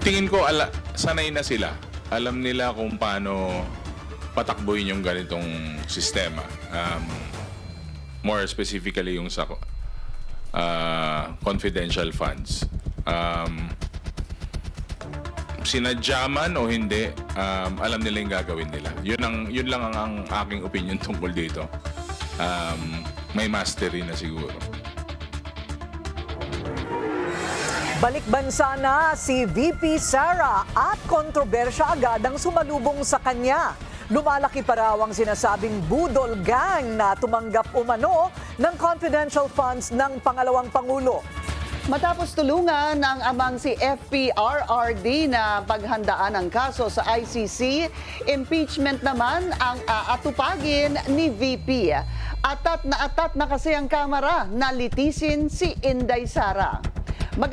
tingin ko sanay na sila. Alam nila kung paano patakbuhin yung ganitong sistema. More specifically yung sa confidential funds. Sinadya man o hindi, alam nila yung gagawin nila. Yun lang ang aking opinion tungkol dito. May mastery na siguro. Balik bansa na si VP Sara at kontrobersya agad ang sumalubong sa kanya. Lumalaki pa raw ang sinasabing budol gang na tumanggap umano ng confidential funds ng pangalawang Pangulo. Matapos tulungan ng amang si FPRRD na paghandaan ang kaso sa ICC, impeachment naman ang aatupagin ni VP. Atat na kasi ang Kamara na litisin si Inday Sara.